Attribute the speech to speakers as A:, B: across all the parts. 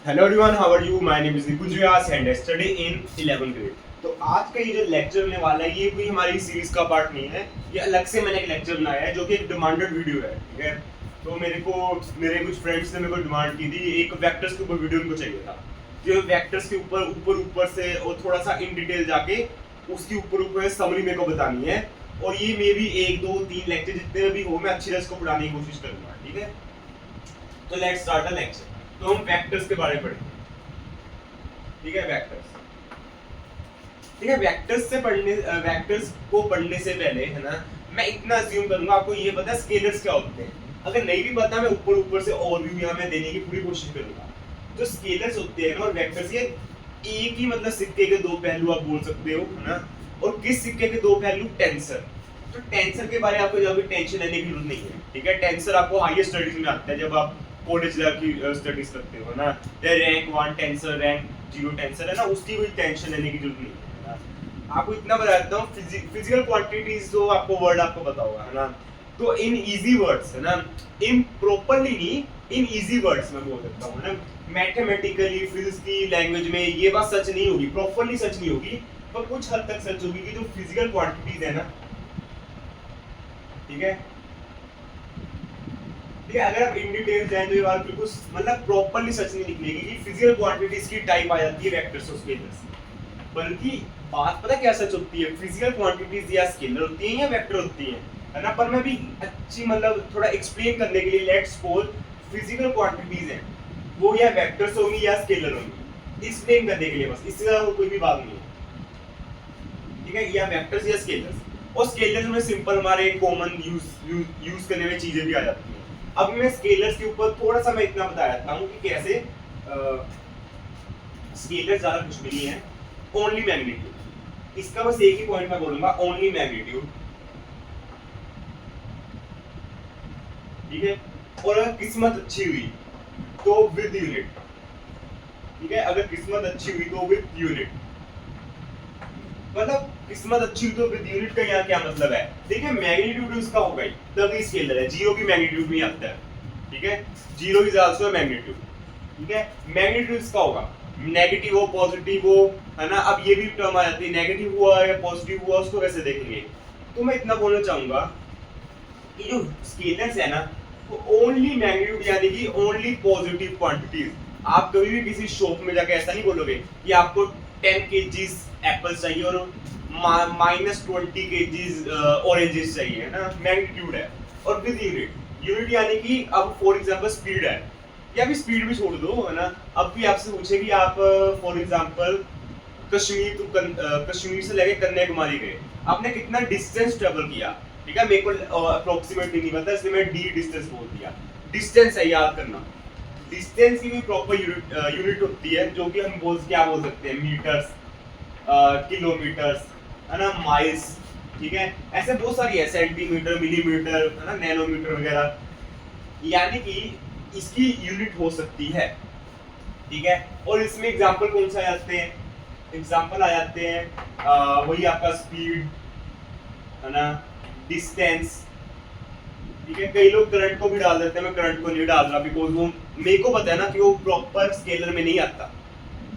A: Hello everyone, how are you? My name is Nikunj Vyas and I study in 11th grade. तो आज का ये जो लेक्चर होने वाला है ये कोई हमारी सीरीज का पार्ट नहीं है। ये अलग से मैंने एक लेक्चर बनाया है जो कि एक डिमांडेड वीडियो है, ठीक है। तो मेरे कुछ फ्रेंड्स ने मेरे को डिमांड की थी, एक वेक्टर्स के ऊपर वीडियो उनको चाहिए था। जो वेक्टर्स के ऊपर से और थोड़ा सा इन डिटेल जाके उसके ऊपर समरी मेरे को बतानी है। और ये मे भी 1 2 3 लेक्चर जितने भी हो मैं अच्छी तरह इसको पढ़ाने की कोशिश करूंगा, ठीक है। तो लेट्स स्टार्ट द लेक्चर। तो हम वेक्टर्स के बारे में पढ़ेंगे, ठीक है। वेक्टर्स, ठीक है। वेक्टर्स को पढ़ने से पहले, है ना, मैं इतना अज्यूम करूंगा आपको ये पता है स्केलर्स क्या होते हैं। अगर नहीं भी पता मैं ऊपर से ओवरव्यू यहां मैं देने की पूरी कोशिश करूंगा। जो स्केलर्स होते हैं और वेक्टर्स, ये एक ही मतलब सिक्के के दो पहलू आप बोल सकते हो, है ना। और किस सिक्के के दो पहलू? टेंसर। तो टेंसर के बारे में आपको जब टेंशन लेने की जरूरत नहीं है, ठीक है। टेंसर आपको हायर स्टडीज में आता है जब आप कॉलेज लेवल की स्टडीज करते हो, ना। रैंक 1 टेंसर, रैंक 0 टेंसर, है ना। उसकी कोई टेंशन लेने की जरूरत नहीं है, ना। आपको इतना बता देता हूँ, फिजिकल क्वांटिटीज जो आपको वर्ड आपको पता होगा, है ना। तो इन इजी वर्ड्स, है ना, इन प्रॉपर्ली नहीं, इन इजी वर्ड्स में बोल सकता हूँ, ना। मैथमेटिकली फिजिक्स की लैंग्वेज में ये बात सच नहीं होगी, प्रॉपर्ली सच नहीं होगी, पर कुछ हद तक सच होगी कि जो फिजिकल क्वांटिटीज है ना, ठीक है। ठीक है, अगर आप इन डिटेल जाएं तो ये बात बिल्कुल मतलब प्रॉपर्ली सच नहीं निकलेगी कि फिजिकल क्वांटिटीज की टाइप आ जाती है वेक्टर्स और स्केलर्स। बल्कि बात पता क्या सच होती है, फिजिकल क्वांटिटीज या स्केलर होती हैं या वेक्टर होती हैं, है ना। पर मैं भी अच्छी मतलब थोड़ा एक्सप्लेन करने के लिए लेट्स सपोज फिजिकल क्वांटिटीज हैं वो या वेक्टर्स होंगी या स्केलर होंगी, एक्सप्लेन करने के लिए बस, इससे ज्यादा कोई भी बात नहीं है, ठीक है। या वेक्टर्स या स्केलर्स। और स्केलर्स में सिंपल हमारे कॉमन यूज करने में चीजें भी आ जाती हैं। अब मैं स्केलर्स के ऊपर थोड़ा सा मैं इतना बता देता हूँ कि कैसे स्केलर्स ज्यादा कुछ भी नहीं है, ओनली मैग्नीट्यूड। इसका बस एक ही पॉइंट मैं बोलूंगा, ओनली मैग्नीट्यूड, ठीक है। और अगर किस्मत अच्छी हुई तो विद यूनिट, ठीक है। अगर किस्मत अच्छी हुई तो विद यूनिट, मतलब किस्मत अच्छी हुई तो विद यूनिट का यहाँ क्या मतलब है? देखिए मैग्नीट्यूड उसका होगा ही तभी स्केलर है, जीरो भी मैग्नीट्यूड में आता है, ठीक है। जीरो इज आल्सो मैग्नीट्यूड, ठीक है। मैग्नीट्यूड इसका होगा नेगेटिव हो पॉजिटिव हो, है ना। अब ये भी टर्म आ जाती है, नेगेटिव हुआ या पॉजिटिव हुआ उसको कैसे देखेंगे। तो मैं इतना बोलना चाहूंगा कि जो स्केलर्स है ना वो ओनली मैग्नीट्यूड यानी कि ओनली पॉजिटिव क्वांटिटीज। आप कभी भी किसी शॉप में जाके ऐसा नहीं बोलोगे कि आपको 10 kg एप्पल्स चाहिए और -20 kg ऑरेंजेस चाहिए, है ना। मैग्नीट्यूड है। और विद यूनिट यानी कि अब फॉर एग्जांपल स्पीड है, या भी स्पीड भी छोड़ दो, है ना। अब भी आपसे पूछे कि आप फॉर एग्जांपल कश्मीर से लेके कन्याकुमारी गए, आपने कितना डिस्टेंस ट्रेवल किया, ठीक है। मेरे को अप्रोक्सीमेटली नहीं पता इसलिए मैं डी डिस्टेंस बोल दिया। डिस्टेंस है, याद करना। डिस्टेंस की भी प्रॉपर यूनिट होती है जो कि हम क्या बोल सकते हैं, मीटर्स, किलोमीटर्स, है ना, माइल्स, ठीक है। ऐसे बहुत सारी है, सेंटीमीटर, मिलीमीटर, है ना, नैनोमीटर वगैरह। यानी कि इसकी यूनिट हो सकती है, ठीक है। और इसमें एग्जांपल कौन सा आ जाते हैं? एग्जांपल आ जाते हैं वही आपका स्पीड, है ना, डिस्टेंस, ठीक है। कई लोग करंट को भी डाल देते हैं, मैं करंट को नहीं डाल रहा बिकॉज वो मेरे को पता है ना कि वो प्रॉपर स्केलर में नहीं आता,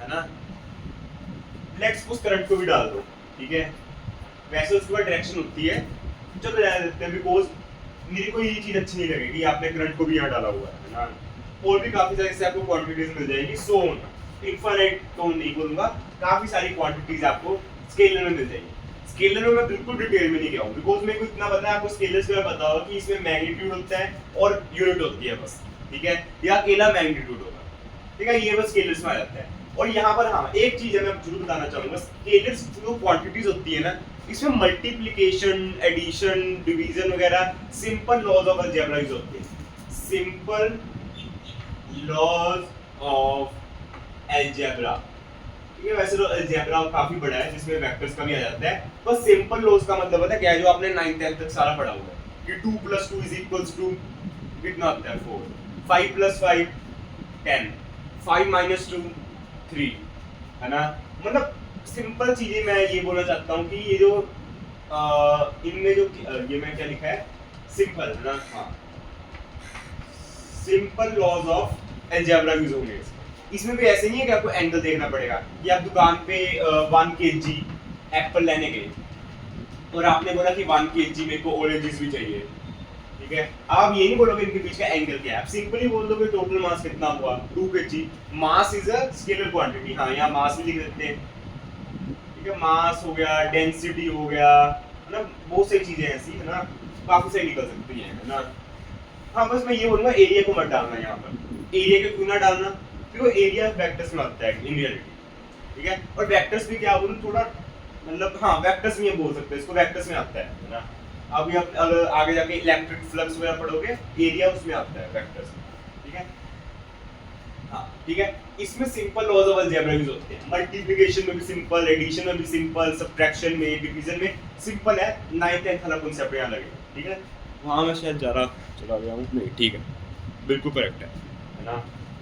A: है ना। लेट्स उस करंट को भी डाल दो, ठीक है। वैसे उसके बाद डायरेक्शन होती है, चलो डाल देते हैं बिकॉज मेरे को ये चीज अच्छी नहीं लगेगी आपने करंट को भी यहाँ डाला हुआ है ना। और भी काफी सारी इससे आपको क्वांटिटीज मिल जाएगी, सो इनफाइनाइट तो नहीं बोलूंगा, काफी सारी क्वांटिटीज आपको स्केलर में मिल जाएगी। स्केलर में मैं बिल्कुल डिटेल में नहीं गया हूँ बिकॉज मेरे को इतना पता है, आपको स्केलर्स के बारे में पता होगा कि इसमें मैग्नीट्यूड होता है और यूनिट होती है बस, ठीक है। या अकेला मैग्नीट्यूड होगा, ठीक है। ये बस स्केलर्स में आ जाता है। और यहाँ पर हाँ एक चीज है मैं जरूर बताना चाहूंगा, स्केलर्स जो क्वांटिटीज होती है ना इसमें मल्टीप्लिकेशन, एडिशन, डिवीजन वगैरह simple laws of algebra use होते हैं। सिंपल लॉज ऑफ अलजेब्रा, ठीक है। वैसे तो अलजेब्रा काफी बड़ा है जिसमें वेक्टर्स का भी आ जाता है, बस सिंपल लॉज का मतलब होता है क्या है, जो आपने 9th 10th तक सारा पढ़ा हुआ है कि 2 + 2 = टू कितना होता है 4, 5 + 5 10, 5 - 2 3, है ना। मतलब सिंपल चीजें मैं ये बोलना चाहता हूँ कि ये जो इनमें जो ये मैं क्या लिखा है, सिंपल, है ना। हाँ, simple laws of algebra use होंगे। इसमें भी ऐसे नहीं है कि आपको एंगल देखना पड़ेगा कि आप दुकान पे 1 kg एप्पल लेने गए और आपने बोला कि 1 kg मेरे को ऑरेंजेस भी चाहिए, ठीक है। आप ये नहीं बोलोगे इनके बीच का एंगल क्या है, आप सिंपली बोल दोगे टोटल मास कितना हुआ 2 kg। Mass is a scalar quantity, हाँ यहाँ मास भी लिख देते हैं, ठीक है। मास हो गया, डेंसिटी हो गया, है ना, बहुत सारी चीजें ऐसी है ना, काफी सारी निकल सकती हैं, है ना। हाँ बस मैं ये बोलूंगा एरिया को मत डालना यहाँ पर, एरिया को क्यों ना डालना, क्योंकि एरिया वेक्टर्स में आता है इन रियलिटी, ठीक है। और वेक्टर्स भी क्या बोलूं थोड़ा, मतलब हाँ वेक्टर्स में ये बोल सकते हैं, इसको वेक्टर्स में आता है ना। अभी आप अगर आगे जाके इलेक्ट्रिक फ्लक्स वगैरह पढ़ोगे, एरिया उसमें आता है वेक्टर्स में, ठीक है। हाँ ठीक है, इसमें simple laws of algebra use होते हैं, मल्टीप्लिकेशन में भी सिंपल, एडिशन में भी सिंपल, सब्ट्रैक्शन में, डिवीजन में सिंपल है। 9th 10th वाला कॉन्सेप्ट यहाँ लगे, ठीक है। वहाँ मैं शायद जा रहा चला गया हूँ, नहीं ठीक है, बिल्कुल करेक्ट है ना।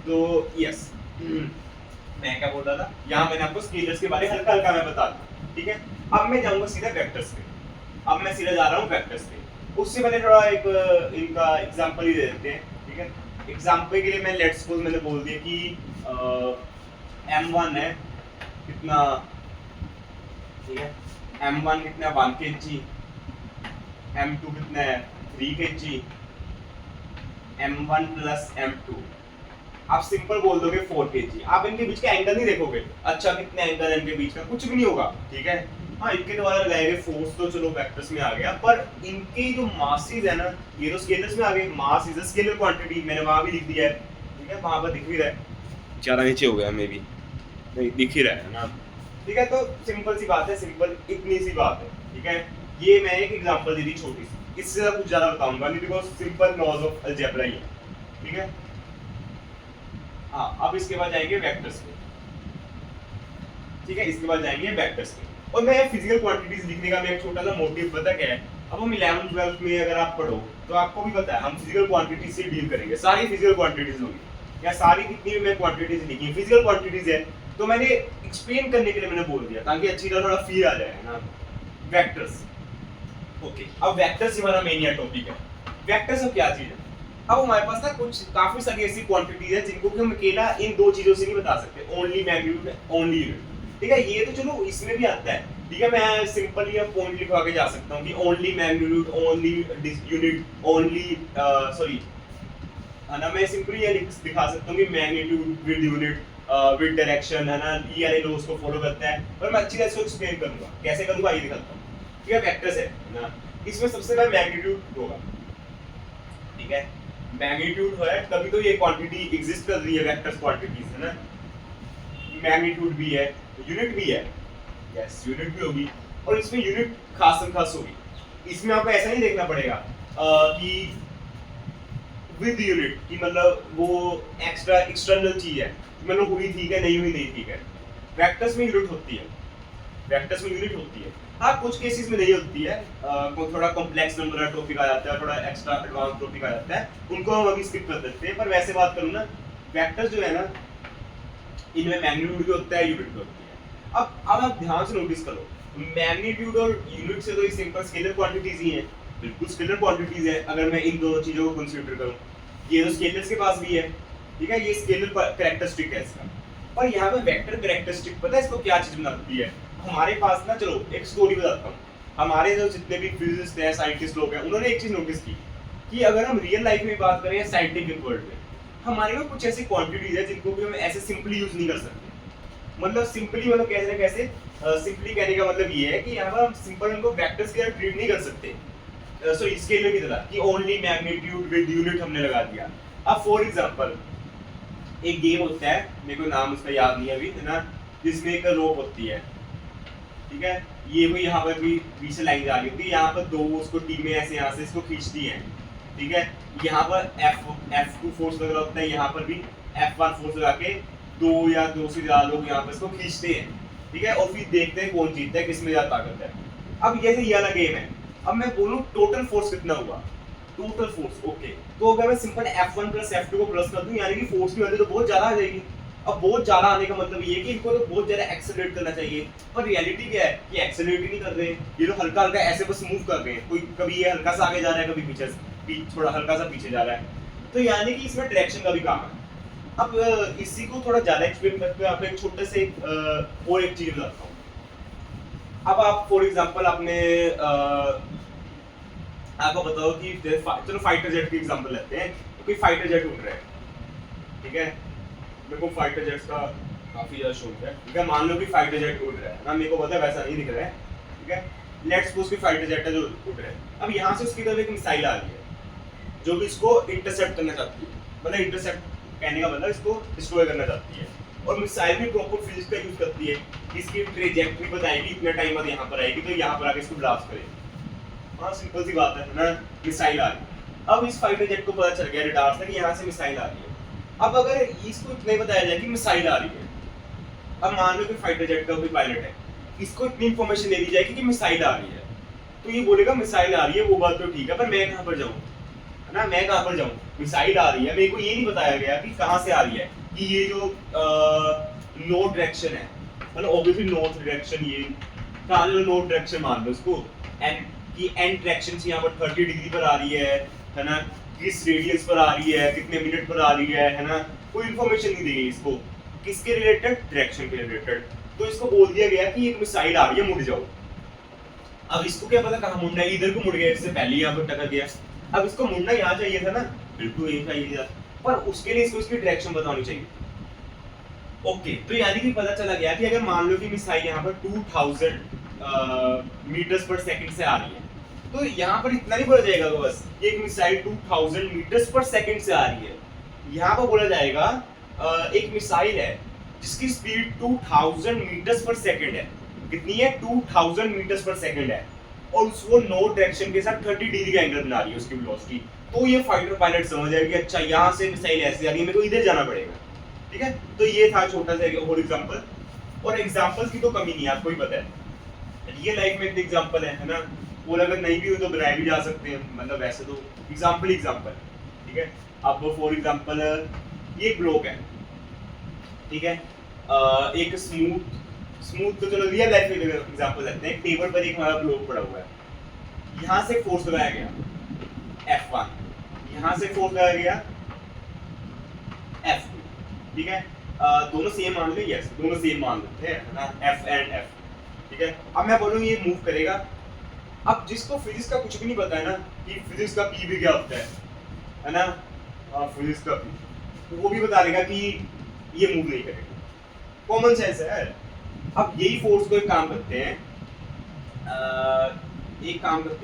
A: तो यस, मैं क्या बोल रहा था, यहाँ मैंने आपको स्केलर्स के बारे में हल्का हल्का मैं बता दूँ, ठीक है। अब मैं जाऊँगा सीधा वेक्टर्स पे, अब मैं सीधा जा रहा हूँ वेक्टर्स पे। उससे पहले थोड़ा एक इनका एग्जांपल ही दे देते हैं, ठीक है। एग्जांपल के लिए मैं लेट्स सपोज मैंने बोल दिया कि m1 है कितना, ठीक है, m1 कितना है 1 kg, m2 कितना है 3 kg, m1 प्लस m2, आप सिंपल बोल दोगे 4 kg। आप इनके बीच का एंगल नहीं देखोगे, अच्छा कितने एंगल है इनके बीच का, कुछ भी नहीं होगा, ठीक है। हाँ इनके द्वारा लगाए गए फोर्स तो चलो वेक्टर्स में आ गया, पर इनके जो मासेस है ना, ये तो स्केलर्स में आ गए। Mass is a scalar quantity, मैंने वहां भी लिख दिया है, ठीक है, वहां पर दिख भी रहा है, ज्यादा नीचे हो गया मे भी, नहीं दिख ही रहा है ना, ठीक है। तो सिंपल सी बात है, सिंपल इतनी सी बात है, ठीक है। ये मैं एक एग्जांपल दे दी छोटी सी, इससे ज्यादा कुछ ज्यादा बताऊंगा नहीं, because simple laws of algebra ही है, ठीक है। हाँ अब इसके बाद जाएंगे वेक्टर्स पे, ठीक है, इसके बाद जाएंगे वेक्टर्स पे। और मैं फिजिकल क्वांटिटीज लिखने का मैं एक छोटा सा मोटिव पता क्या है, अब हम 11th 12th में अगर आप पढ़ो तो आपको भी पता है हम फिजिकल क्वांटिटीज से डील करेंगे, सारी फिजिकल क्वांटिटीज होंगी या सारी जितनी भी मैं क्वांटिटीज लिखी फिजिकल क्वांटिटीज है, तो मैंने एक्सप्लेन करने के लिए मैंने बोल दिया ताकि अच्छी तरह थोड़ा फील आ जाए ना। वेक्टर्स, ओके, अब वेक्टर्स हमारा मेन या टॉपिक है। वेक्टर्स अब क्या चीज है, अब हमारे पास ना कुछ काफी सारी ऐसी क्वांटिटीज है जिनको कि हम अकेला इन दो चीजों से नहीं बता सकते, ओनली मैग्नीट्यूड, ओनली यूनिट, ठीक है। ये तो चलो इसमें भी आता है, ठीक है, मैं सिंपली अब पॉइंट लिखवा के जा सकता हूँ कि only magnitude, only unit, only sorry, है ना, मैं सिंपली ये दिखा सकता हूँ कि magnitude with unit with direction, है ना, ये वाले लॉज को फॉलो करता है, और मैं अच्छी तरह से एक्सप्लेन करूंगा, कैसे करूंगा ये दिखाता हूँ, ठीक है। वेक्टर्स है ना, इसमें सबसे पहले मैग्नीट्यूड होगा, ठीक है। मैग्नीट्यूड है तभी तो ये क्वांटिटी एग्जिस्ट कर रही है, वेक्टर्स क्वांटिटीज है ना, मैग्नीट्यूड भी है, यूनिट भी है, यस यूनिट भी होगी, और इसमें यूनिट खास होगी। इसमें आपको ऐसा नहीं देखना पड़ेगा कि विद यूनिट की मतलब वो एक्स्ट्रा एक्सटर्नल चीज है, मतलब हुई ठीक है, नहीं हुई नहीं ठीक है। वेक्टर्स में यूनिट होती है, वेक्टर्स में यूनिट होती है। हाँ कुछ केसेस में नहीं होती है, थोड़ा कॉम्प्लेक्स नंबर का टॉपिक आ जाता है, थोड़ा एक्स्ट्रा एडवांस टॉपिक आ जाता है, उनको हम अभी स्किप कर देते हैं। पर वैसे बात करूँ ना, वेक्टर्स जो है ना, इनमें मैग्नीट्यूड भी होता है, यूनिट भी होती है। अब आप ध्यान से नोटिस करो, मैग्नीट्यूड और यूनिट से तो ये सिंपल स्केलर क्वांटिटीज ही हैं, बिल्कुल स्केलर क्वांटिटीज है। अगर मैं इन दोनों चीजों को कंसीडर करूं, ये तो स्केलर्स के पास भी है, ठीक है, ये स्केलर कैरेक्टरिस्टिक है इसका। पर यहाँ पे वेक्टर कैरेक्टरिस्टिक पता है इसको क्या चीज बनाती है, हमारे पास ना, चलो एक स्टोरी बताता हूँ। हमारे जो जितने भी फिजिसिस्ट हैं, साइंटिस्ट लोग हैं, उन्होंने एक चीज नोटिस की कि अगर हम रियल लाइफ में बात करें साइंटिफिक वर्ल्ड में, हमारे पास कुछ ऐसी क्वांटिटीज है जिनको भी हम ऐसे सिंपली यूज नहीं कर सकते। मतलब सिंपली मतलब कैसे ना कैसे, सिंपली कहने का मतलब ये है कि यहाँ पर हम सिंपल उनको वेक्टर्स की तरह ट्रीट नहीं कर सकते, सॉरी स्केलर की तरह कि ओनली मैग्नीट्यूड विद यूनिट हमने लगा दिया। अब फॉर एग्जांपल एक गेम होता है, मेरे को नाम उसका याद नहीं अभी, है ना, जिसमें एक रोप होती है, ठीक है, ये भी यहाँ पर भी बीच से लाइन जा रही होती है, यहाँ पर दो उसको टीमें ऐसे यहाँ से इसको खींचती हैं, ठीक है। यहाँ पर F2 फोर्स लग रहा होता है, यहाँ पर भी F1 फोर्स लगा के दो या दो से ज्यादा लोग यहाँ पर इसको खींचते हैं, ठीक है, और फिर देखते हैं कौन जीतता है, किसमें ज्यादा ताकत है। अब जैसे ये वाला गेम है, अब मैं बोलूँ टोटल फोर्स कितना हुआ, टोटल फोर्स, ओके, तो अगर मैं सिंपल F1 प्लस F2 को प्लस कर दूं, यानी कि फोर्स की वैल्यू तो बहुत ज्यादा आ जाएगी। अब बहुत ज्यादा आने का मतलब ये है कि इनको तो बहुत ज्यादा एक्सेलरेट करना चाहिए, पर रियलिटी क्या है कि एक्सेलरेट ही नहीं कर रहे हैं, ये तो हल्का हल्का ऐसे बस मूव कर रहे हैं, कोई कभी ये हल्का सा आगे जा रहा है, कभी पीछे थोड़ा हल्का सा पीछे जा रहा है, तो यानी कि इसमें डायरेक्शन का भी काम है। अब इसी को थोड़ा ज्यादा एक्सप्लेन करते हुए आपको एक छोटे से और एक चीज बताता हूँ। अब आप फॉर एग्जांपल आपने आपको बताओ कि चलो फाइटर जेट की एग्जांपल लेते हैं। तो कोई फाइटर जेट उड़ रहा है, ठीक है, मेरे को फाइटर जेट्स का काफी ज्यादा शौक है, ठीक है। मान लो कि फाइटर जेट उड़ रहा है ना, मेरे को पता है वैसा नहीं दिख रहा है, ठीक है। लेट्स सपोज कि फाइटर जेट है जो उड़ रहा है। अब यहाँ से उसकी तरफ एक मिसाइल आ रही है जो भी इसको इंटरसेप्ट करना चाहती है, मतलब इंटरसेप्ट कहने का मतलब इसको डिस्ट्रॉय करना चाहती है। और मिसाइल भी प्रॉपर फिजिक्स का यूज करती है, इसकी ट्रेजेक्टरी बताएगी, इतना टाइम बाद यहाँ पर आएगी तो यहाँ पर आके इसको ब्लास्ट करेगी। हाँ सिंपल सी बात है ना, मिसाइल आ रही है। अब इस फाइटर जेट को पता चल गया रडार से कि यहाँ से मिसाइल आ रही है। अब अगर इसको इतना ही बताया जाए कि मिसाइल आ रही है, अब मान लो कि फाइटर जेट का कोई पायलट है, इसको इतनी इंफॉर्मेशन दे दी जाएगी कि मिसाइल आ रही है, तो ये बोलेगा मिसाइल आ रही है, वो बात तो ठीक है, पर मैं कहाँ पर जाऊँ, है ना, मैं कहाँ पर जाऊँ, मिसाइल आ रही है, मेरे को ये नहीं बताया गया कि कहाँ से आ रही है, कि ये जो नॉर्थ डायरेक्शन है, मतलब ऑब्वियसली नॉर्थ डायरेक्शन, ये कहाँ जो नॉर्थ डायरेक्शन मान लो इसको, एंड की एंड डायरेक्शन से यहाँ पर 30 डिग्री पर आ रही है ना, किस रेडियस पर आ रही है, कितने मिनट पर आ रही है ना, कोई इन्फॉर्मेशन नहीं दी गई इसको, किसके रिलेटेड, डायरेक्शन के रिलेटेड। तो इसको बोल दिया गया कि एक मिसाइल आ रही है, मुड़ जाओ। अब इसको क्या पता कहाँ मुड़ना है, इधर को मुड़ गया, इससे पहले यहाँ पर टकर गया। अब इसको मुड़ना यहाँ चाहिए था ना, बिल्कुल यही चाहिए था, पर उसके लिए इसको इसकी डायरेक्शन बतानी चाहिए। ओके, तो यानी कि पता चला गया कि अगर मान लो कि मिसाइल यहाँ पर 2000 मीटर्स पर सेकंड से आ रही है, तो यहाँ पर इतना नहीं बोला जाएगा बस एक मिसाइल 2000 मीटर्स पर सेकंड से आ रही है। यहाँ पर बोला जाएगा एक मिसाइल है जिसकी स्पीड 2000 मीटर्स पर सेकंड है। कितनी है, 2000 मीटर्स पर सेकंड है, और उसको नॉर्थ डायरेक्शन के साथ 30 डिग्री का एंगल बना रही है उसकी वेलोसिटी। तो ये फाइटर पायलट समझ जाएगा कि अच्छा यहाँ से मिसाइल ऐसे आ रही है, मेरे को इधर जाना पड़ेगा, ठीक है। तो ये था छोटा सा और एग्जांपल, और एग्जांपल की तो कमी नहीं है, आपको ही पता है, रियल लाइफ में एक एग्जांपल है ना, वो अगर नहीं भी हो तो बनाए भी जा सकते हैं, मतलब वैसे तो एग्जांपल एग्जांपल, ठीक है। अब फॉर एग्जांपल ये ब्लॉक है, ठीक है, एक स्मूथ तो चलो रियल लाइफ में एग्जांपल लेते हैं। टेबल पर एक हमारा ब्लॉक पड़ा हुआ है, यहाँ से फोर्स लगाया गया F1, यहाँ से फोर्स लगाया गया F2, ठीक है। दोनों सेम मान लो, यस दोनों सेम मान लेते हैं ना, F एंड F, ठीक है। अब मैं बोलूँ ये मूव करेगा। अब जिसको फिजिक्स का कुछ भी नहीं पता है ना, कि फिजिक्स का P भी क्या होता है ना, फिजिक्स का P, तो वो भी बता देगा कि ये मूव नहीं करेगा, कॉमन सेंस है। अब यही फोर्स को एक काम करते हैं,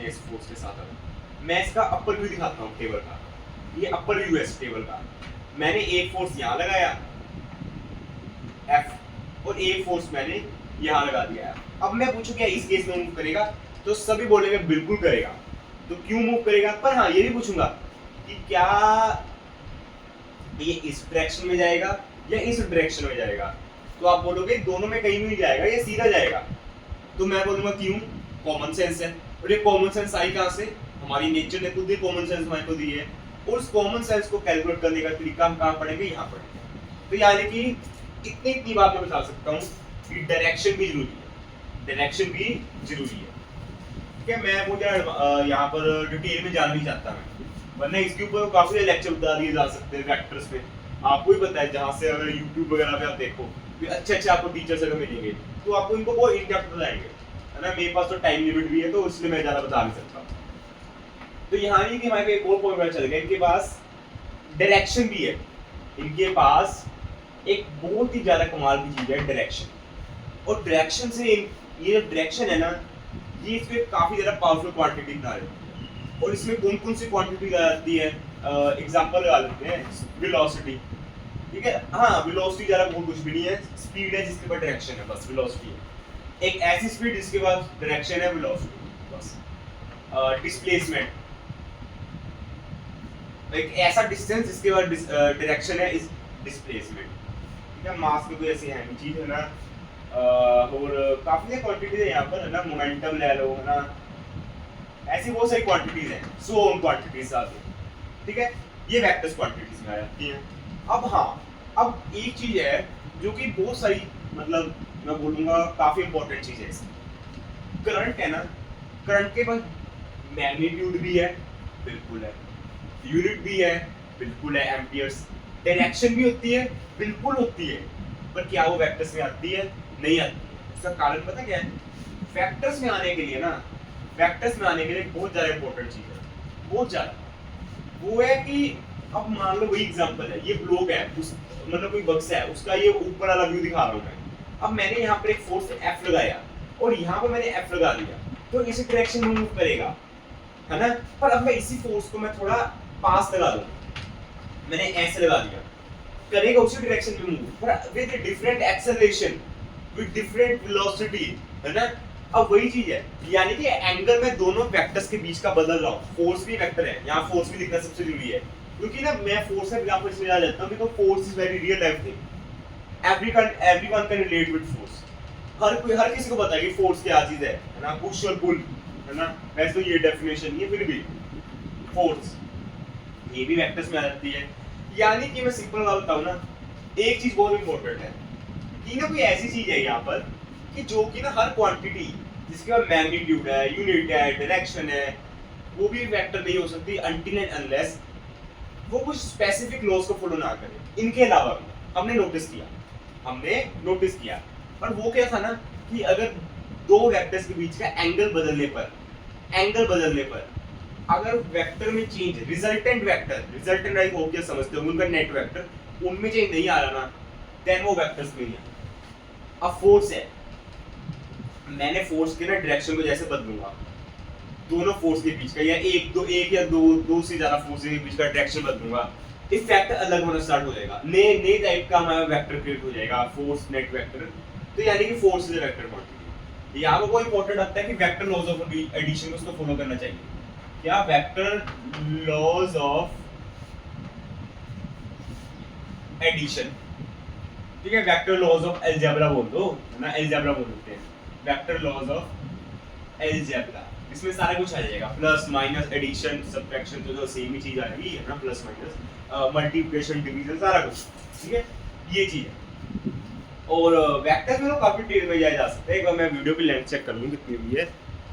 A: इस फोर्स के साथ मैं इसका अपर व्यू दिखाता हूँ टेबल का, ये अपर व्यू है टेबल का। मैंने एक फोर्स यहाँ लगाया F, और एक फोर्स मैंने यहाँ लगा दिया है। अब मैं पूछूं क्या इस केस में मूव करेगा, तो सभी बोलेंगे बिल्कुल करेगा। तो क्यों मूव करेगा, पर हाँ ये भी पूछूंगा कि क्या ये इस डायरेक्शन में जाएगा या इस डायरेक्शन में जाएगा, तो आप बोलोगे दोनों में कहीं भी नहीं जाएगा, ये सीधा जाएगा। तो मैं बोलूंगा क्यों, कॉमन सेंस है। और ये कॉमन सेंस आई कहाँ से, हमारी नेचर ने खुद ही कॉमन सेंस हमारे को दी है, और उस कॉमन सेंस को कैलकुलेट करने का तरीका हम कहाँ पढ़ेंगे, यहाँ पढ़ेंगे। तो यानी कि इतनी बात मैं बता सकता हूँ कि डायरेक्शन भी जरूरी है, डायरेक्शन भी जरूरी है, ठीक है। मैं वो यहाँ पर डिटेल में जाना नहीं चाहता मैं, वरना इसके ऊपर काफी लेक्चर बता दिए जा सकते हैं वेक्टर्स पे, आपको ही पता है। जहाँ से अगर यूट्यूब वगैरह पे आप देखो अच्छे आपको टीचर्स अगर मिलेंगे तो आपको इनको बहुत इन डेप्थ बताएंगे, है ना। मेरे पास तो टाइम लिमिट भी है, तो इसलिए मैं ज्यादा बता नहीं सकता। तो यहाँ नहीं कि हमारे एक और पॉइंट पता चल गया, इनके पास डायरेक्शन भी है, इनके पास एक बहुत ही ज्यादा कमाल की चीज है डायरेक्शन। और डायरेक्शन से ये जो डायरेक्शन है ना, ये इसमें काफी ज्यादा पावरफुल क्वांटिटी बना रही है। और इसमें कौन कौन सी क्वांटिटी आती है, एग्जांपल लगा लेते हैं, वेलोसिटी, ठीक है। हाँ वेलोसिटी ज्यादा बहुत कुछ भी नहीं है, स्पीड है जिसके पास डायरेक्शन है, बस वेलोसिटी है। एक ऐसी स्पीड जिसके पास डायरेक्शन है, वेलोसिटी बस। डिस्प्लेसमेंट, एक ऐसा डिस्टेंस जिसके पास डायरेक्शन है, इस डिस्प्लेसमेंट, ठीक है। मास में कोई ऐसी है नहीं चीज, है ना। और काफी क्वांटिटीज है यहाँ पर, है ना। मोमेंटम ले लो, है ना, ऐसी बहुत सारी क्वांटिटीज हैं, सो ऑन क्वांटिटीज आती हैं, ठीक है। ये वेक्टर्स क्वांटिटीज में आ जाती हैं। अब हाँ, अब एक चीज है जो कि बहुत सारी, मतलब मैं बोलूंगा काफी इंपॉर्टेंट चीज है इसकी, करंट है ना। करंट के पास मैग्नीट्यूड भी है, बिल्कुल है, यूनिट भी है, बिल्कुल है, एम्पियर्स, डायरेक्शन भी होती है, बिल्कुल होती है, पर क्या वो वेक्टर्स में आती है? नहीं आती है। उसका कारण पता क्या है? वेक्टर्स में आने के लिए ना, वेक्टर्स में आने के लिए बहुत ज्यादा इंपॉर्टेंट चीज है, बहुत ज्यादा। वो है कि अब मान लो वही एग्जांपल है, ये ब्लॉक है, उस मतलब कोई बक्सा है, उसका ये ऊपर वाला व्यू दिखा रहा हूं मैं। अब मैंने यहाँ पर एक फोर्स F लगाया और यहाँ पर मैंने F लगा दिया, तो इसी डायरेक्शन में मूव करेगा, है ना? पर अब मैं इसी फोर्स को मैं थोड़ा पास लगा दूं, मैंने ऐसे लगा दिया, करेगा उसी डायरेक्शन में मूव, पर with different acceleration, with different velocity, है ना? अब वही चीज है, यानी कि एंगल में दोनों वेक्टर्स के बीच का बदल रहा हूं। फोर्स भी वेक्टर है, यहाँ फोर्स भी लिखना सबसे जरूरी है, क्योंकि ना मैं फोर्स का एग्जांपल इसलिए याद रखता हूं because force is very real life thing. Everyone can relate with force. हर किसी को पता है कि फोर्स क्या चीज है ना? पुश और पुल, है ना? वैसे तो ये डेफिनेशन ये फिर भी फोर्स ये भी वेक्टर्स में आ जाती है। यानी कि मैं सिंपल बात बताऊं ना, एक चीज बहुत इंपॉर्टेंट है कि ना कोई ऐसी चीज है यहाँ पर कि जो कि ना हर क्वांटिटी जिसके पास मैग्नीट्यूड है, यूनिट है, डायरेक्शन है, वो भी वेक्टर नहीं हो सकती अनटिल एंड अनलेस वो कुछ स्पेसिफिक लॉज को फॉलो ना करे। इनके अलावा भी हमने नोटिस किया, पर वो क्या था ना कि अगर दो वेक्टर्स के बीच का एंगल बदलने पर अगर वेक्टर में चेंज, रिजल्टेंट आई होप क्या समझते हो, उनका नेट वेक्टर, उनमें चेंज नहीं आ रहा ना, देन वो वेक्टर्स में नहीं आ। अब फोर्स है, मैंने फोर्स के ना डायरेक्शन को जैसे बदलूंगा, दोनों फोर्स के बीच का या एक या दो से ज्यादा फोर्स के बीच का डायरेक्शन बदलूंगा, इफेक्ट अलग होना स्टार्ट हो जाएगा, नए टाइप का हमारा वेक्टर क्रिएट हो जाएगा, फोर्स नेट वेक्टर। तो यानी कि force is a vector quantity. यहाँ पर कोई इंपॉर्टेंट आता है कि वेक्टर लॉज ऑफ एडिशन को उसको फॉलो करना चाहिए। क्या? वेक्टर लॉज ऑफ एडिशन, ठीक है? वेक्टर लॉज ऑफ अलजेब्रा बोल दो, है ना? अलजेब्रा बोल देते हैं, वेक्टर लॉज ऑफ अलजेब्रा। इसमें सारा कुछ आ जाएगा, प्लस माइनस एडिशन सब्ट्रैक्शन, तो सेम ही चीज आएगी, है ना? प्लस माइनस मल्टीप्लिकेशन डिवीजन सारा कुछ, ठीक है? ये चीज है। और वेक्टर में तो काफी डिटेल में जाया जा सकता है। एक बार मैं वीडियो की लेंथ चेक कर लूं कितनी हुई है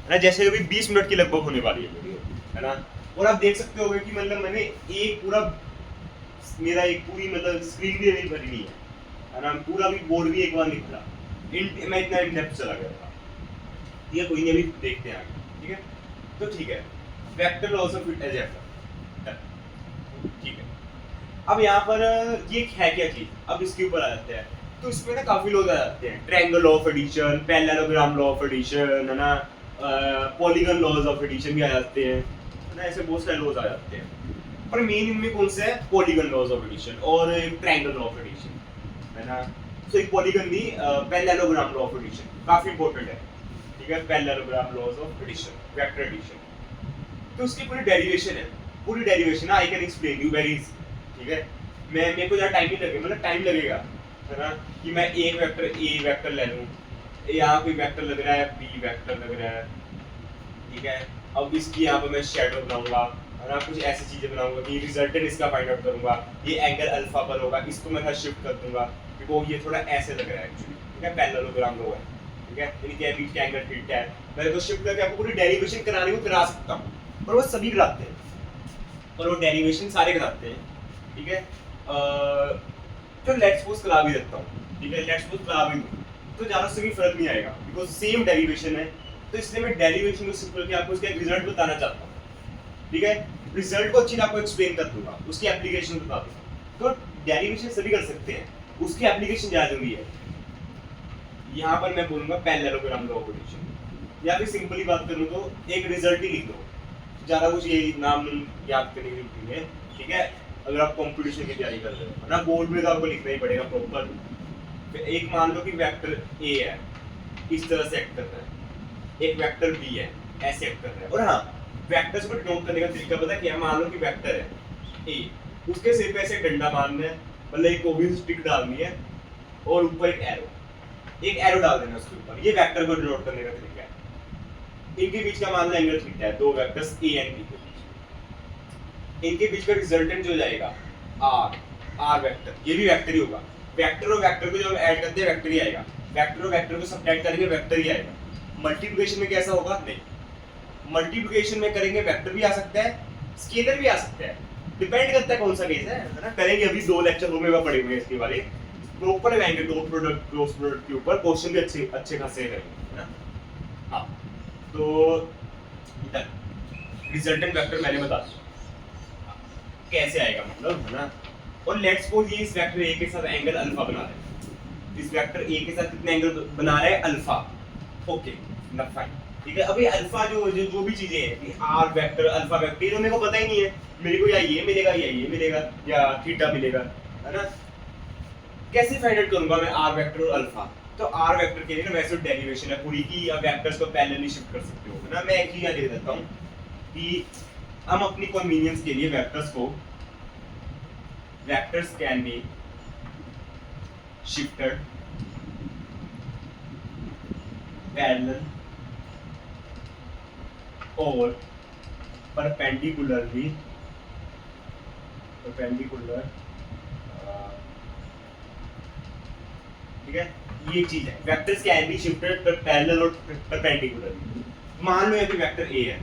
A: ना? जैसे अभी 20 मिनट की लगभग होने वाली है वीडियो, है ना? और आप देख सकते होगे कि मतलब मैंने एक पूरा मेरा एक पूरी मतलब स्क्रीन भी नहीं भरी नहीं है ना? पूरा भी बोर्ड भी एक बार नहीं भरा, मैं इतना इन डेप्थ चला गया था। ये कोई नहीं, अभी देखते हैं आगे, ठीक है? तो ठीक है, वेक्टर लॉज ऑफ अलजेब्रा, ठीक है। अब यहाँ पर ये है क्या चीज, अब इसके ऊपर आ जाते हैं। तो इसमें ना काफी लोग आ जाते हैं, triangle law of addition, parallelogram law of addition, है ना? पॉलीगन लॉज ऑफ एडिशन भी आ जाते हैं, है ना? ऐसे बहुत सारे लॉज आ जाते हैं, पर मेन इनमें कौन से है? पॉलीगन लॉज ऑफ एडिशन और ट्रायंगल लॉ ऑफ एडिशन, है ना? तो एक पॉलीगन नहीं, पैरेललोग्राम लॉ ऑफ एडिशन काफी इंपॉर्टेंट है, ठीक है? Parallelogram laws of addition, vector addition. तो उसकी पूरी derivation I can explain you very easy, ठीक है? मेरे को ज्यादा टाइम नहीं लगेगा, मतलब टाइम लगेगा, है ना? कि मैं एक वेक्टर ए वेक्टर ले लूं, यहाँ कोई वेक्टर लग रहा है, बी वेक्टर लग रहा है, ठीक है? अब इसकी यहाँ पर मैं शैडो बनाऊंगा, है ना? कुछ ऐसी चीजें बनाऊंगा कि रिजल्टेंट इसका फाइंड आउट करूंगा, ये एंगल अल्फा पर होगा, इसको मैं थोड़ा शिफ्ट कर दूंगा क्योंकि ये थोड़ा ऐसे लग रहा है एक्चुअली, ठीक है? पैरेललोग्राम लो है, ठीक है? इनके बीच का एंगल थीटा है, मैं इसको शिफ्ट करके आपको पूरी डेरिवेशन कराने को करा सकता हूं, पर वो सभी कराते हैं, पर वो डेरिवेशन सारे कराते हैं, ठीक है? तो लेट्स सपोज करा भी देता हूं, ठीक है? लेट्स सपोज करा भी दूं तो ज्यादा से भी फर्क नहीं आएगा बिकॉज़ सेम डेरिवेशन है। तो इसलिए मैं डेरिवेशन को सिंपल करके आपको इसका एक रिजल्ट बताना चाहता हूं, ठीक है? रिजल्ट को अच्छी तरह आपको एक्सप्लेन कर दूंगा, उसकी एप्लीकेशन बता दूंगा। तो डेरिवेशन सभी कर सकते हैं, उसकी एप्लीकेशन ज्यादा जरूरी है। यहाँ पर मैं बोलूंगा पैरेललोग्राम लॉ ऑफ एडिशन, या फिर सिंपली बात करूं तो एक रिजल्ट ही लिख दो, ज्यादा कुछ ये नाम याद करने की जरूरत नहीं है, ठीक है? अगर आप कंपटीशन की तैयारी कर रहे हो ना, बोर्ड में तो आपको लिखना ही पड़ेगा प्रॉपर। एक मान लो कि वेक्टर ए है, इस तरह से एक्ट कर रहा है, एक वेक्टर बी है, ऐसे एक्ट कर रहा है। और हाँ, वेक्टर्स को डिनोट करने का तरीका पता है क्या? मान लो कि वेक्टर है ए, उसके सिर पे ऐसे डंडा मारना है, मतलब एक ओबी स्टिक डालनी है और ऊपर एक एरो डाल देना उसके ऊपर, ये वेक्टर को डिनोट करने का तरीका है। इनके बीच का मान लो एंगल थीटा है, दो वेक्टर्स ए एंड बी के बीच, इनके बीच का रिजल्टेंट जो जाएगा आर वेक्टर, ये भी वेक्टर ही होगा। वेक्टर और वेक्टर को जब ऐड करते हैं वेक्टर ही आएगा, वेक्टर और वेक्टर को सब्ट्रैक्ट करेंगे वेक्टर ही आएगा। मल्टीप्लिकेशन में कैसा होगा? नहीं, मल्टीप्लिकेशन में करेंगे वेक्टर भी आ सकता है, स्केलर भी आ सकता है, डिपेंड करता है कौन सा केस है ना। करेंगे अभी 2 लेक्चर रूम में पड़े हुए हैं इसके बारे, प्रॉपर लगाएंगे डॉट प्रोडक्ट क्रॉस प्रोडक्ट के ऊपर, क्वेश्चन भी अच्छे अच्छे खासे करेंगे, है ना। हाँ, तो इधर रिजल्टेंट वेक्टर मैंने बता दिया कैसे आएगा, मतलब, है ना। और लेट्स सपोज ये इस वेक्टर ए के साथ एंगल अल्फा बना रहे हैं, इस वेक्टर ए के साथ कितने एंगल बना रहे हैं, अल्फा। ओके, ना फाइन, ठीक है। अभी अल्फा जो भी चीजें हैं, आर वेक्टर, अल्फा वेक्टर, ये तो मेरे को पता ही नहीं है, मेरे को या ये मिलेगा या ये मिलेगा या थीटा मिलेगा, है ना। कैसे फाइंड आउट करूंगा मैं आर वेक्टर और अल्फा? तो आर वेक्टर के लिए ना वैसे डेरिवेशन है पूरी की, या वेक्टर्स को पैरेलली शिफ्ट कर सकते हो, है ना। मैं एक ही दे देता हूं कि हम अपनी कन्वीनियंस के लिए vectors can be shifted parallel और perpendicular, ठीक है। ये चीज है, vectors can be shifted parallel और परपेंडिकुलरली। मान लो ये कोई वेक्टर ए है,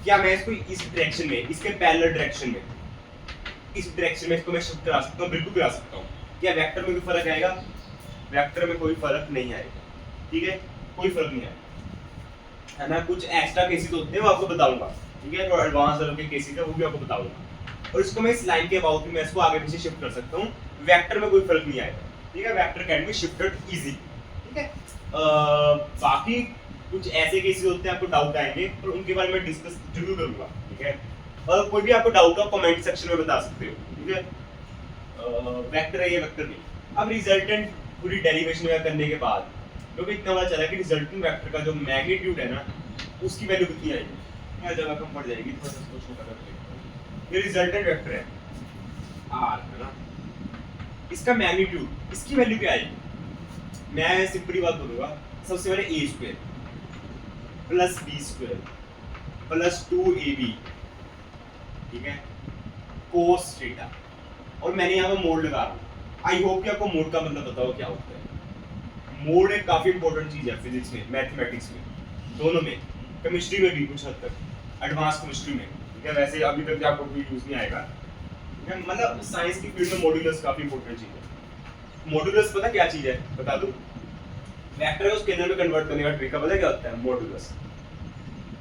A: क्या मैं इसको इस डायरेक्शन में, इसके पैरेलल डायरेक्शन में, इस डायरेक्शन में इसको मैं शिफ्ट करा सकता हूँ? बिल्कुल करा सकता हूँ। क्या वेक्टर में कोई फर्क आएगा? वेक्टर में कोई फर्क नहीं आएगा, ठीक है, कोई फर्क नहीं आएगा, है ना। कुछ एक्स्ट्रा केसेस होते हैं वो आपको बताऊंगा, ठीक है, जो एडवांस लेवल के केसेस है वो भी आपको बताऊंगा। और इसको मैं इस लाइन के अबाउट में इसको आगे पीछे शिफ्ट कर सकता हूँ, वेक्टर में कोई फर्क नहीं आएगा, ठीक है। Vector can be shifted easily, ठीक है। बाकी कुछ ऐसे केसेस होते हैं आपको डाउट आएंगे, और उनके बारे में डिस्कस जरूर करूंगा, ठीक है। और कोई भी आपको डाउट हो कमेंट सेक्शन में बता सकते हो, ठीक है। वेक्टर है ये, वेक्टर नहीं। अब रिजल्टेंट पूरी डेरिवेशन करने के बाद क्योंकि इतना पता चला कि रिजल्टेंट वेक्टर का जो मैग्नीट्यूड है ना, उसकी वैल्यू कितनी आएगी, यह जगह कम पड़ जाएगी, थोड़ा सा इसको छोटा कर देते हैं। ये रिजल्टेंट वेक्टर है r, है ना, इसका मैग्नीट्यूड, इसकी वैल्यू क्या आएगी? मैं सिंपली बात बोलूंगा, सबसे पहले a square plus b square plus 2ab, ठीक है, cos थीटा। और मैंने यहाँ पे मोड लगा रहा हूँ। आई होप कि आपको मोड का मतलब पता हो क्या होता है। मोड एक काफी इंपॉर्टेंट चीज है फिजिक्स में, मैथमेटिक्स में, दोनों में, केमिस्ट्री में भी कुछ हद तक, एडवांस केमिस्ट्री में, ठीक है। वैसे अभी तक आपको कोई यूज नहीं आएगा, मतलब साइंस की फील्ड में मॉड्यूलस काफी इंपॉर्टेंट चीज है। मॉड्यूलस पता क्या चीज है, बता दूं? वेक्टर को स्केलर में कन्वर्ट करने का ट्रिक पता क्या होता है? मॉड्यूलस।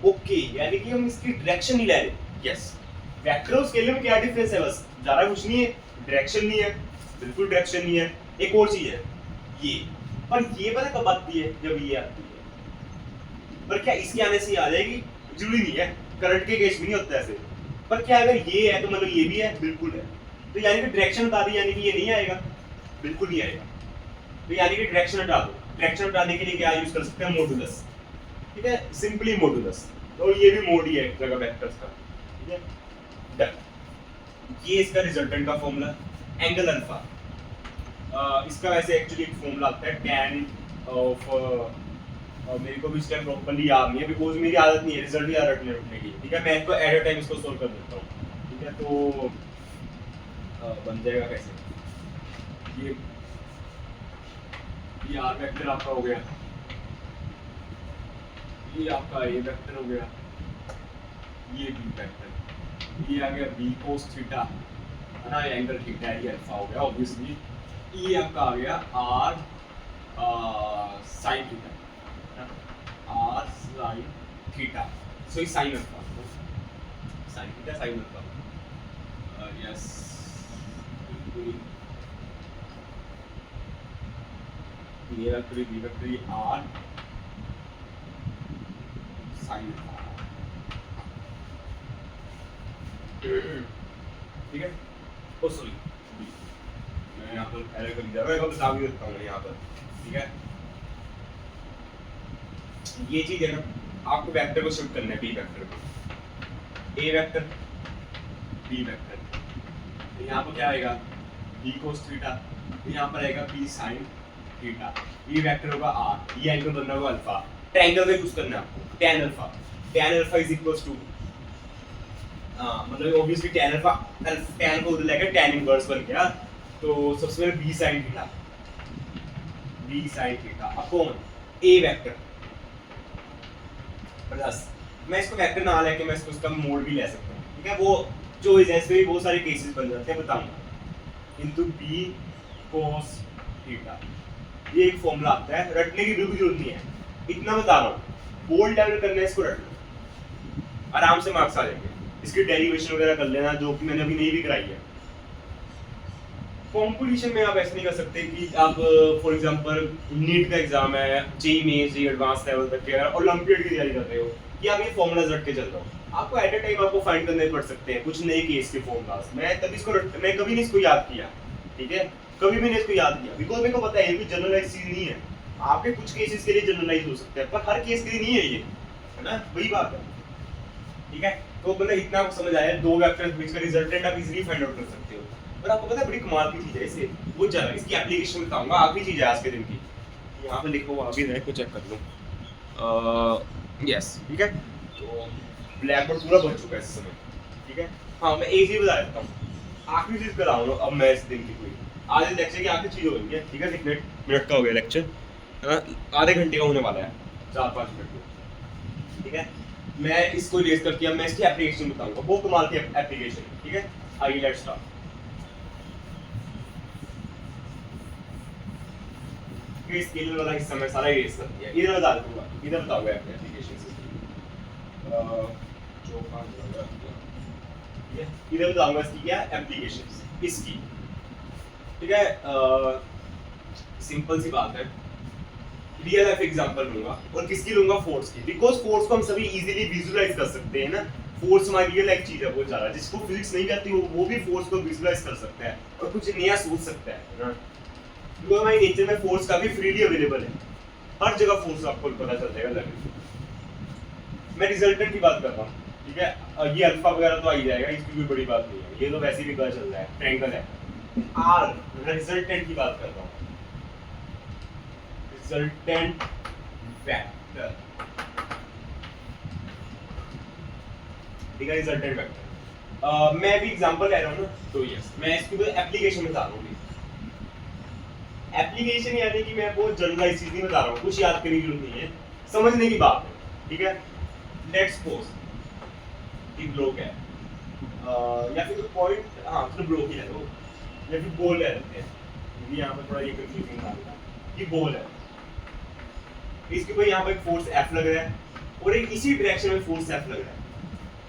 A: ओके, यानी कि हम इसकी डायरेक्शन नहीं ले रहे। यस, वेक्टर और स्केलर में क्या डिफरेंस है? बस ज्यादा कुछ नहीं है, डायरेक्शन नहीं है, बिल्कुल डायरेक्शन नहीं है। एक और चीज है ये, पर ये पता कब आती है? जब ये आती है। पर क्या इसके आने से ये आ जाएगी? जरूरी नहीं है, करंट के केस में नहीं होता ऐसे। पर क्या अगर ये है तो मतलब ये भी है? बिल्कुल है। तो यानी कि डायरेक्शन बता दी, यानी कि ये नहीं आएगा, बिल्कुल नहीं आएगा। तो यानी कि डायरेक्शन हटा दो। डायरेक्शन हटाने के लिए क्या यूज कर सकते हैं? मॉड्यूलस, ठीक है, सिंपली मॉड्यूलस। तो ये भी मोड ही है एक जगह वेक्टर्स का, ठीक है, डन। ये इसका रिजल्टेंट का फॉर्मूला, एंगल अल्फा। इसका वैसे एक्चुअली एक फॉर्मूला आता है tan ऑफ, मेरे को भी इस टाइम प्रॉपर्ली याद नहीं है बिकॉज मेरी आदत नहीं है रिजल्ट याद रखने की, ठीक है। मैं इसको एट अ टाइम इसको सॉल्व कर देता हूँ, ठीक है। तो बन जाएगा कैसे? ये आर वेक्टर आपका हो गया, ये आपका ए वेक्टर हो गया, ये बी वेक्टर, ये आ गया बी कोस थीटा, है ना, एंगल थीटा है, ये अल्फा हो गया ऑब्वियसली। ये आपका आ गया R sine theta, R sine theta, so ये sine alpha, sine theta sine alpha, yes. ये vector B vector R sine alpha, ठीक है। ओ सॉरी, मैं यहाँ पर एरर कर दिया, मैं बता भी देता हूँ यहाँ पर, ठीक है। ये चीज है ना, आपको वेक्टर को शिफ्ट करना है, बी वेक्टर को, ए वेक्टर बी वेक्टर, तो यहाँ पर क्या आएगा? बी कोस थीटा, यहाँ पर आएगा बी साइन थीटा, ये वेक्टर होगा आर, ये एंगल बनना होगा अल्फा। ट्रायंगल में यूज करना है आपको, tan alpha, tan alpha is equals to, मतलब ऑब्वियसली tan अल्फा, tan को उधर लेकर tan इनवर्स बन गया, तो सबसे पहले b sin theta, b sin theta upon a vector plus, मैं इसको वेक्टर ना लेके मैं इसको इसका मोड भी ले सकता हूँ, ठीक है। वो चॉइस है, इसमें भी बहुत सारे केसेस बन जाते हैं, बताऊंगा। इनटू बी cos थीटा, ये एक फॉर्मूला आता है, रटने की बिल्कुल जरूरत नहीं है, इतना बता रहा हूँ। बोल्ड लेवल करना है, इसको रट लो, आराम से मार्क्स आ जाएंगे। इसकी डेरिवेशन वगैरह कर लेना, जो कि मैंने अभी नहीं भी कराई है। कंपटीशन में आप ऐसे नहीं कर सकते कि आप फॉर एग्जांपल नीट का एग्जाम है, JEE mains, JEE advanced level तक के, ओलंपियाड की तैयारी कर रहे हो, कि आप ये फॉर्मूलाज रट के चल रहे हो। आपको एट अ टाइम आपको फाइंड करने पड़ सकते हैं कुछ नए केस के फॉर्मूलाज। मैं कभी नहीं इसको याद किया, ठीक है, कभी भी नहीं इसको याद किया, बिकॉज मेरे को पता है ये कोई जनरलाइज चीज नहीं है। आपके कुछ केसेस के लिए जनरलाइज हो सकते हैं, पर हर केस के लिए नहीं है ये, है ना, वही बात है, ठीक है। तो मतलब इतना आपको समझ आया, दो वेक्टर्स बीच का रिजल्टेंट आप इजीली फाइंड आउट कर सकते हो। और आपको पता है बड़ी कमाल की चीज है इसे, वो जरा इसकी एप्लीकेशन बताऊंगा, आखिरी चीज है आज के दिन की। यहाँ पे लिखो, वो आगे को चेक कर लो। यस, ठीक है। तो ब्लैक बोर्ड पूरा भर चुका है इस समय, ठीक है। हाँ, मैं एक चीज बता देता हूँ, आखिरी चीज कराऊंगा अब मैं इस दिन की कोई, आज लेक्चर की आखिरी चीज हो गई है, ठीक है। कितने मिनट का हो गया लेक्चर? आधे घंटे का होने वाला है, 4-5 मिनट का, ठीक है। मैं इसको रेज करके अब मैं इसकी एप्लीकेशन बताऊंगा, बहुत कमाल की एप्लीकेशन, ठीक है। आइए लेट्स स्टार्ट। स्केलर वाला हिस्सा मैं सारा इरेज कर दिया, इधर बता दूंगा, इधर बताऊंगा एप्लीकेशन जो इधर बताऊंगा इसकी क्या एप्लीकेशन इसकी, ठीक है। सिंपल सी बात है, रियल लाइफ एग्जांपल लूंगा, और किसकी लूंगा? फोर्स की, बिकॉज फोर्स को हम सभी इजीली विजुअलाइज कर सकते हैं ना। फोर्स हमारी रियल लाइफ चीज है बहुत ज्यादा, जिसको फिजिक्स नहीं करती वो भी फोर्स को विजुअलाइज कर सकता है और कुछ नया सोच सकता है ना। बिकॉज हमारी नेचर में फोर्स काफी फ्रीली अवेलेबल है, हर जगह फोर्स आपको पता चल जाएगा लगेगा। मैं रिजल्टेंट की बात कर रहा हूँ, ठीक है। ये अल्फा वगैरह तो आ ही जाएगा, इसकी कोई बड़ी बात नहीं है, ये तो वैसे भी पता चल रहा है, ट्रायंगल है। आर रिजल्टेंट की बात कर रहा हूँ, रिजल्टेंट वेक्टर, ठीक है, रिजल्टेंट वेक्टर। मैं भी एग्जांपल ले रहा हूँ ना, तो यस मैं इसकी कोई एप्लीकेशन बता रहा हूँ। एप्लीकेशन यानी कि मैं बहुत जनरलाइज चीज नहीं बता रहा हूँ, कुछ याद करने की जरूरत नहीं है, समझने की बात है, ठीक है। लेट्स सपोज कि ब्लॉक है, या फिर पॉइंट, हाँ तो ब्लॉक ही है, तो या फिर बॉल ले लेते हैं, क्योंकि यहाँ पर थोड़ा ये कंफ्यूजिंग आ रहा है कि बॉल है, इसके ऊपर यहाँ पर एक फोर्स F लग रहा है, और एक इसी डायरेक्शन में फोर्स F लग रहा है,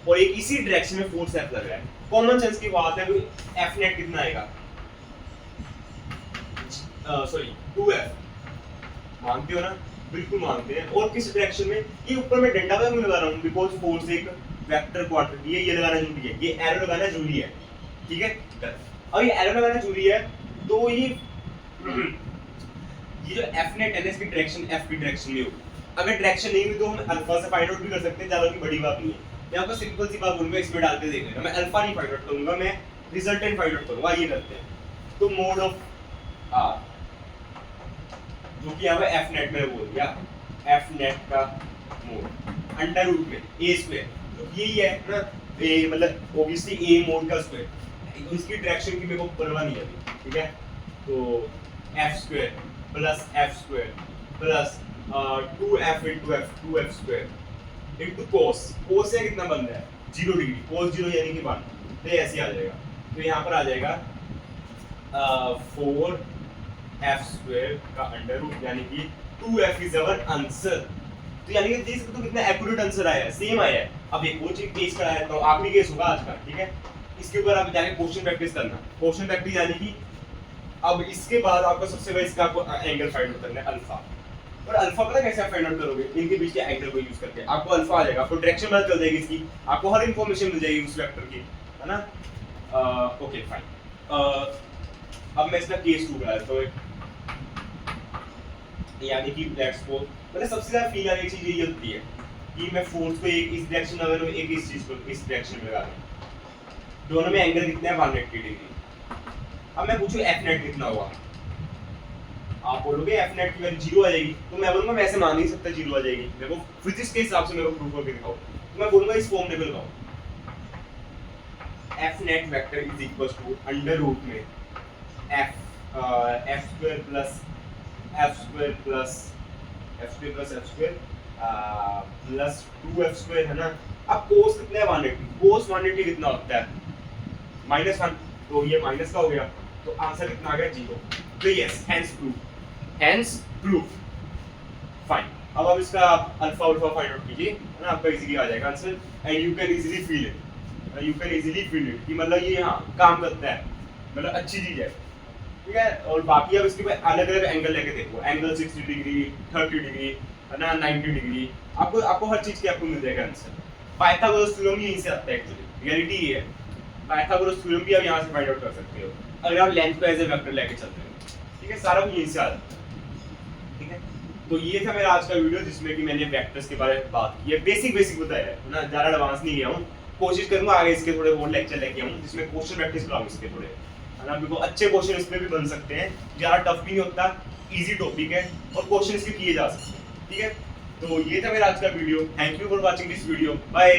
A: और एक इसी डायरेक्शन में फोर्स F लग रहा है। कॉमन सेंस की बात है, F नेट कितना आएगा? सॉरी 2F, मानते हो ना? बिल्कुल मानते हैं। और किस डायरेक्शन में? ये ऊपर में डंडा क्यों लगा रहा हूँ? बिकॉज फोर्स एक वेक्टर क्वांटिटी है, ये लगाना जरूरी है, ये एरो लगाना जरूरी है, ठीक है। और ये एरो लगाना जरूरी है, तो ये जो F नेट है इसकी डायरेक्शन F की डायरेक्शन में होगी। अगर डायरेक्शन नहीं हुई तो हम अल्फा से फाइंड आउट भी कर सकते हैं, ज्यादा की बड़ी बात नहीं है। मैं आपको सिंपल सी बात बोलूंगा, इसमें डाल के देख लेना, मैं अल्फा नहीं फाइंड आउट करूंगा, मैं रिजल्टेंट फाइंड आउट करूंगा। ये करते हैं, तो मोड ऑफ R, जो कि यहाँ पे F नेट में बोल दिया, F नेट का मोड अंडर रूट में a स्क्वायर, तो यही है ना, a मतलब ऑब्वियसली a मोड का स्क्वायर, तो इसकी डायरेक्शन की मेरे को परवाह नहीं है अभी, ठीक है। तो f square plus f square plus 2f into f 2f square into cos, cos से कितना बन रहा है? 0 डिग्री, cos 0 यानी कि 1, तो ये ऐसे आ जाएगा। तो यहाँ पर आ जाएगा 4f स्क्वायर का अंडर रूट, यानी कि 2f इज अवर आंसर। तो यानी कि देख सकते हो कितना एक्यूरेट आंसर आया है, सेम आया है। अब एक और चीज केस कराया है, तो आखिरी केस होगा आज का, ठीक है। इसके ऊपर आप जाके क्वेश्चन प्रैक्टिस करना, क्वेश्चन प्रैक्टिस यानी कि अब इसके बाद आपको सबसे पहले इसका आपको एंगल फाइंड आउट करना है, अल्फा। और अल्फा पता कैसे आप फाइंड आउट करोगे? इनके बीच के एंगल को यूज करके आपको अल्फा आ जाएगा, आपको डायरेक्शन पता चल जाएगी इसकी, आपको हर इंफॉर्मेशन मिल जाएगी उस वेक्टर की, है ना। Okay fine. अब मैं इसका केस 2 बना देता हूं, यानी कि लेट्स सपोज, मतलब सबसे ज्यादा फील आने की चीज ये होती है कि मैं फोर्स को एक इस डायरेक्शन में लगा रहा हूं, एक इस चीज को इस डायरेक्शन में लगा रहा हूं, दोनों में एंगल कितना है? 180 डिग्री। अब मैं पूछूं F नेट कितना होगा, आप बोलोगे F नेट की वैल्यू 0 आ जाएगी, तो मैं बोलूंगा मैं ऐसे मान नहीं सकता 0 आ जाएगी, देखो फिजिक्स के हिसाब से मेरे को प्रूफ करके दिखाओ। तो मैं बोलूंगा इस फॉर्म में लगाओ, F net vector is equals to under root में F square plus F square plus F square plus F square plus 2F square, है ना। अब cos कितना है? 180, cos 180 कितना होता है? -1, तो ये माइनस का हो गया, तो आंसर कितना आ गया 0। तो यस, हेंस प्रूफ फाइन। अब आप इसका अल्फा उल्फा फाइंड आउट कीजिए, है ना, आपका इजीली आ जाएगा answer. And you can easily feel it कि मतलब ये हाँ काम करता है, मतलब अच्छी चीज है, ठीक है। और बाकी अब इसके अलग अलग एंगल लेके देखो, एंगल 60 डिग्री, 30 डिग्री, है ना, 90 डिग्री, आपको आपको हर चीज के आपको मिल जाएगा आंसर। पाइथागोरस थ्योरम भी यहीं से आता है एक्चुअली, रियलिटी ये है। पाइथागोरस थ्योरम भी आप यहाँ से फाइंड आउट कर सकते हो अगर आप लेंथ को एज ए वेक्टर लेके चलते हो, ठीक है। सारा कुछ यहीं से आता है, ठीक है। तो ये था मेरा आज का वीडियो जिसमें कि मैंने वेक्टर्स के बारे में बात की है, बेसिक बताया है ना, ज़्यादा एडवांस नहीं गया हूँ। कोशिश करूंगा आगे इसके थोड़े और लेक्चर लेके आऊँ जिसमें क्वेश्चन प्रैक्टिस कराऊँ इसके थोड़े, है ना, बिल्कुल अच्छे क्वेश्चन इसमें भी बन सकते हैं, ज़्यादा टफ भी नहीं होता, इजी टॉपिक है और क्वेश्चन इसके किए जा सकते हैं, ठीक है। तो ये था मेरा आज का video, thank you for watching this video, bye.